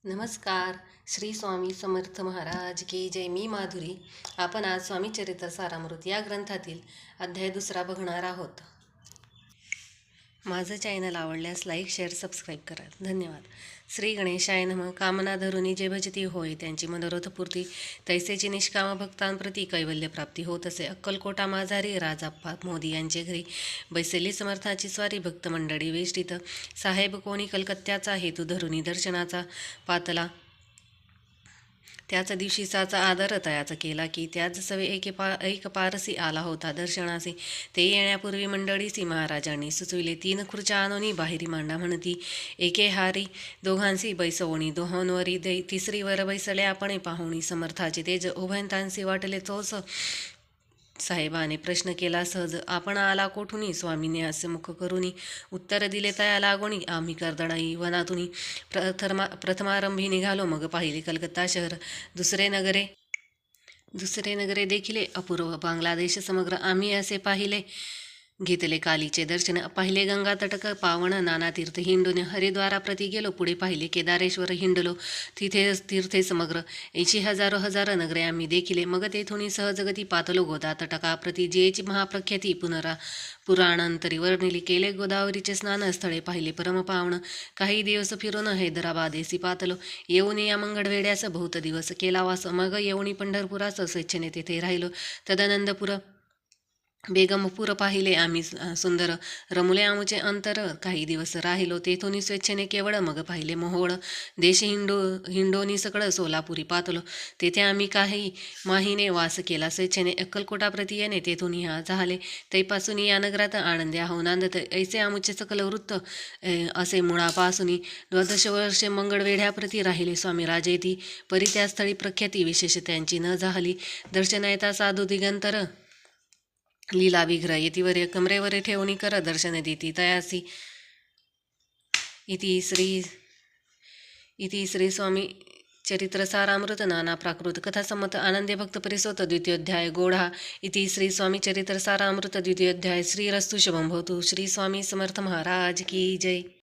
नमस्कार. श्री स्वामी समर्थ महाराज की जय. मी माधुरी. आपण आज स्वामी चरित्र सारामृत या ग्रंथातील अध्याय 2 बघणार आहोत. माझं चॅनल आवडल्यास लाईक, शेअर, सबस्क्राईब करा. धन्यवाद. श्री गणेशाय नमः. कामना धरुनी जे भजती होय, त्यांची मनोरथपूर्ती. तैसेची निष्काम भक्तांप्रती कैवल्यप्राप्ती होत असे. अक्कलकोटा माझारी राजाप्पा मोदी यांचे घरी बैसली समर्थाची स्वारी. भक्त मंडळी वेष्टित. साहेब कोणी कलकत्त्याचा, हेतू धरुनी दर्शनाचा. पातला त्याच दिवशीचाचा आदर तयाचा केला की, त्याच सवे एक पारसी आला होता दर्शनासी. ते येण्यापूर्वी मंडळीसी महाराजांनी सुचविले. 3 खुर्च्या आणोनी बाहेरी मांडा म्हणती. एके हारी दोघांसी बैसवणी, दोहोंवरी तिसरीवर बैसले आपण पाहुणी. समर्थाचे तेज उभयतांसी वाटले तोच. साहेबाने प्रश्न केला सहज, आपण आला कोठुनी? स्वामीने असे मुख करुनी उत्तर दिले, तया लागोनी आम्ही कर्दळाई वनातुनी. प्रथमारंभी निघालो, मग पाहिले कलकत्ता शहर. दुसरे नगरे देखिले अपूर्व. बांगलादेश समग्र आम्ही असे पाहिले. घेतले कालीचे दर्शन, पाहिले गंगा तटक पावन. नाना तीर्थ हिंडून हरिद्वारा प्रति गेलो. पुढे पाहिले केदारेश्वर हिंडलो, तिथे तीर्थे समग्र. 80,000 हजार नगरे आम्ही देखिले. मग तेथून सहजगती पातलो गोदा तटका प्रति, जेची महाप्रख्याती पुराणांतरी वर्णिली. केले गोदावरीचे स्नान, स्थळे पाहिले परम पावन. काही दिवस फिरून हैदराबादेसी पातलो. येऊन या मंगळवेड्यास बहुत दिवस केला वास. मग येऊनी पंढरपुरास स्वेच्छेने तेथे राहिलो. तदनंदपूर बेगमपूर पाहिले आम्ही सुंदर. रमुले आमुचे अंतर. काही दिवस राहिलो तेथून स्वेच्छेने केवळ. मग पाहिले मोहोळ देश हिंडोनी सकळ. सोलापुरी पातलो. तेथे आम्ही काही माहीने वास केला स्वेच्छेने. अक्कलकोटा प्रति येणे तेथून ह्या झाले. तैपासून या नगरात आनंद्या हो नांदत. ऐसे आमुचे सकल वृत्त. असे मुळापासून 12 वर्षे मंगळवेढ्याप्रती राहिले स्वामी राजेती. परी त्या स्थळी प्रख्याती विशेष त्यांची न झाली. दर्शनायता साधू दिगंतर. लीला विग्रह येतीवर कमरेवर ठेवणी कर. दर्शन देती तयासी. इति श्री स्वामी चरित्र सारामृत नाना प्राकृत कथा संमत आनंदे भक्त परिसोत. द्वितीयोध्याय गोढा. इति श्री स्वामी चरित्र सारामृत द्वितीयोध्याय. श्रीरस्तु शुभम भवतु. श्री स्वामी समर्थ महाराज की जय.